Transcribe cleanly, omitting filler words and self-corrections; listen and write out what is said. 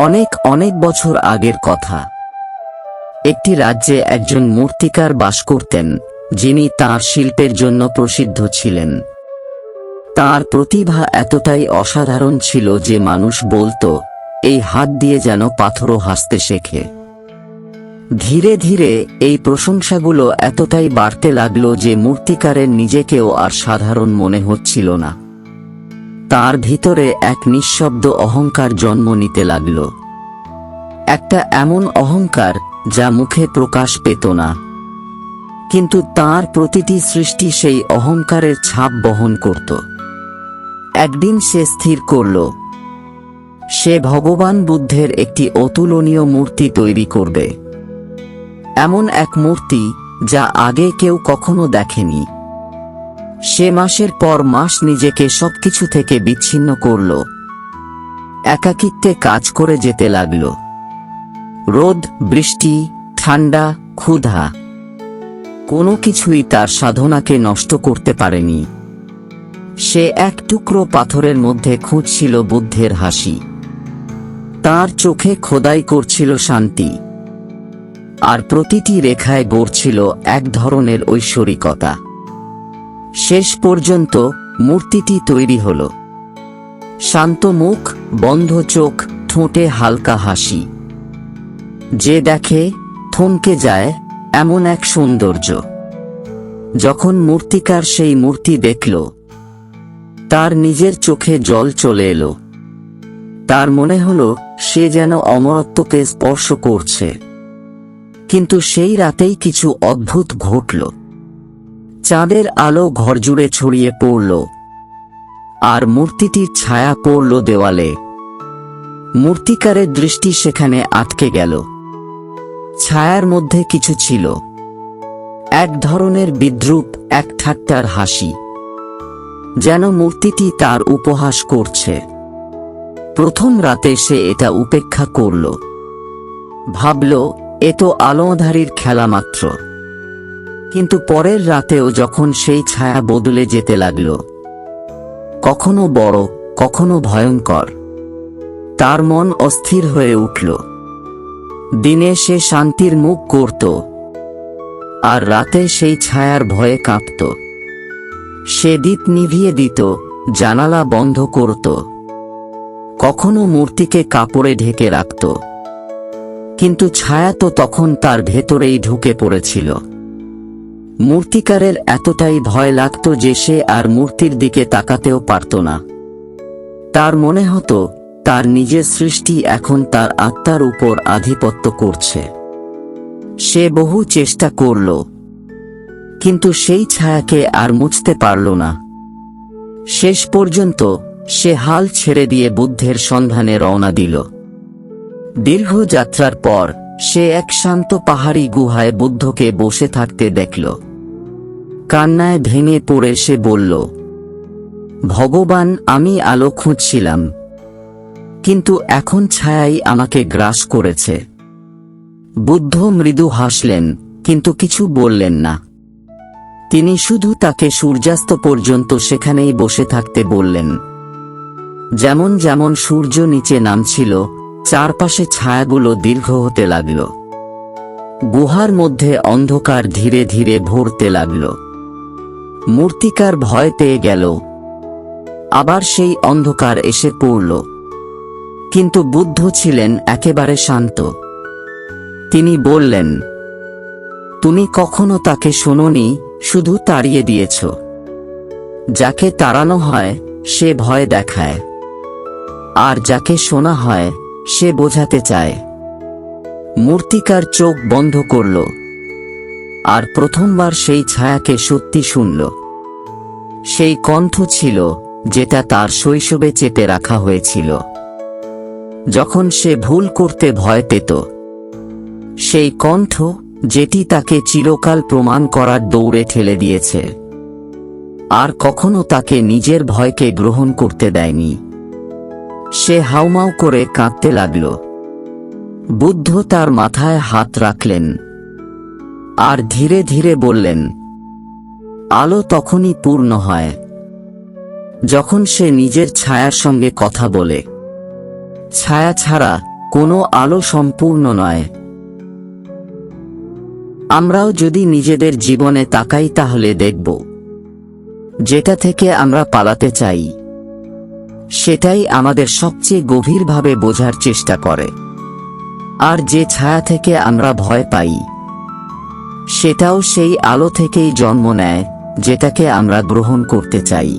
অনেক অনেক বছর আগের কথা। একটি রাজ্যে একজন মূর্তিকার বাস করতেন, যিনি তাঁর শিল্পের জন্য প্রসিদ্ধ ছিলেন। তাঁর প্রতিভা এতটাই অসাধারণ ছিল যে মানুষ বলতো, এই হাত দিয়ে যেন পাথরও হাসতে শেখে। ধীরে ধীরে এই প্রশংসাগুলো এতটাই বাড়তে লাগলো যে মূর্তিকারের নিজেকেও আর সাধারণ মনে হচ্ছিল না। তার ভিতরে এক নিঃশব্দ অহংকার জন্ম নিতে লাগল। একটা এমন অহংকার যা মুখে প্রকাশ পেত না, কিন্তু তার প্রতিটি সৃষ্টি সেই অহংকারের ছাপ বহন করত। একদিন সে স্থির করল, সে ভগবান বুদ্ধের একটি অতুলনীয় মূর্তি তৈরি করবে। এমন এক মূর্তি যা আগে কেউ কখনো দেখেনি। সে মাসের পর মাস নিজেকে সবকিছু থেকে বিচ্ছিন্ন করল। একাকিত্বে কাজ করে যেতে লাগল। রোদ, বৃষ্টি, ঠান্ডা, ক্ষুধা, কোনো কিছুই তার সাধনাকে নষ্ট করতে পারেনি। সে এক টুকরো পাথরের মধ্যে খুঁজছিল বুদ্ধের হাসি। তার চোখে খোদাই করছিল শান্তি, আর প্রতিটি রেখায় গড়ছিল এক ধরনের ঐশ্বরিকতা। শেষ পর্যন্ত মূর্তিটি তৈরি হল। শান্ত মুখ, বন্ধ চোখ, ঠোঁটে হালকা হাসি। যে দেখে থমকে যায় এমন এক সৌন্দর্য। যখন মূর্তিকার সেই মূর্তি দেখল, তার নিজের চোখে জল চলে এলো। তার মনে হলো সে যেন অমরত্বকে স্পর্শ করছে। কিন্তু সেই রাতেই কিছু অদ্ভুত ঘটল। চাঁদের আলো ঘরজুড়ে ছড়িয়ে পড়ল, আর মূর্তিটির ছায়া পড়ল দেওয়ালে। মূর্তিকারের দৃষ্টি সেখানে আটকে গেল। ছায়ার মধ্যে কিছু ছিল, এক ধরনের বিদ্রূপ, এক ঠাট্টার হাসি, যেন মূর্তিটি তার উপহাস করছে। প্রথম রাতে সে এটা উপেক্ষা করল, ভাবল এ তো আলোধারীর খেলা মাত্র। কিন্তু পরের রাতেও যখন সেই ছায়া বদলে যেতে লাগল, কখনো বড়, কখনো ভয়ঙ্কর, তার মন অস্থির হয়ে উঠল। দিনে সে শান্তির মুখ করত, আর রাতে সেই ছায়ার ভয়ে কাঁপত। সে দীপ নিভিয়ে দিত, জানালা বন্ধ করত, কখনো মূর্তিকে কাপড়ে ঢেকে রাখত। কিন্তু ছায়া তো তখন তার ভেতরেই ঢুকে পড়েছিল। মূর্তিকারের এতটাই ভয় লাগত যে সে আর মূর্তির দিকে তাকাতেও পারত না। তার মনে হতো তার নিজের সৃষ্টি এখন তার আত্মার উপর আধিপত্য করছে। সে বহু চেষ্টা করল, কিন্তু সেই ছায়াকে আর মুছতে পারল না। শেষ পর্যন্ত সে হাল ছেড়ে দিয়ে বুদ্ধের সন্ধানে রওনা দিল। দীর্ঘ যাত্রার পর সে এক শান্ত পাহাড়ি গুহায় বুদ্ধকে বসে থাকতে দেখল। কান্নায় ভেঙে পড়ে সে বলল, ভগবান, আমি আলো খুঁজছিলাম, কিন্তু এখন ছায়াই আমাকে গ্রাস করেছে। বুদ্ধ মৃদু হাসলেন, কিন্তু কিছু বললেন না। তিনি শুধু তাকে সূর্যাস্ত পর্যন্ত সেখানেই বসে থাকতে বললেন। যেমন যেমন সূর্য নিচে নামছিল, চারপাশে ছায়াগুলো দীর্ঘ হতে লাগল। গুহার মধ্যে অন্ধকার ধীরে ধীরে ভরতে লাগল। মূর্তিকার ভয় পেয়ে গেল। আবার সেই অন্ধকার এসে পড়ল, কিন্তু বুদ্ধ ছিলেন একেবারে শান্ত। তিনি বললেন, তুমি কখনো তাকে শোনোনি, শুধু তাড়িয়ে দিয়েছ। যাকে তাড়ানো হয় সে ভয় দেখায়, আর যাকে শোনা হয় সে বোঝাতে চায়। মূর্তিকার চোখ বন্ধ করল, আর প্রথমবার সেই ছায়াকে সত্যি শুনল। সেই কণ্ঠ ছিল যেটা তার শৈশবে চেপে রাখা হয়েছিল, যখন সে ভুল করতে ভয় পেত। সেই কণ্ঠ যেটি তাকে চিরকাল প্রমাণ করার দৌড়ে ঠেলে দিয়েছে, আর কখনো তাকে নিজের ভয়কে গ্রহণ করতে দেয়নি। সে হাউমাউ করে কাঁদতে লাগল। বুদ্ধ তার মাথায় হাত রাখলেন, আর ধীরে ধীরে বললেন, আলো তখনই পূর্ণ হয় যখন সে নিজের ছায়ার সঙ্গে কথা বলে। ছায়া ছাড়া কোনো আলো সম্পূর্ণ নয়। আমরাও যদি নিজেদের জীবনে তাকাই তাহলে দেখব যেটা থেকে আমরা পালাতে চাই সেটাই আমাদের সবচেয়ে গভীরভাবে বোঝার চেষ্টা করে, আর যে ছায়া থেকে আমরা ভয় পাই সেটাও সেই আলো থেকেই জন্ম নেয় যেটাকে আমরা গ্রহণ করতে চাই।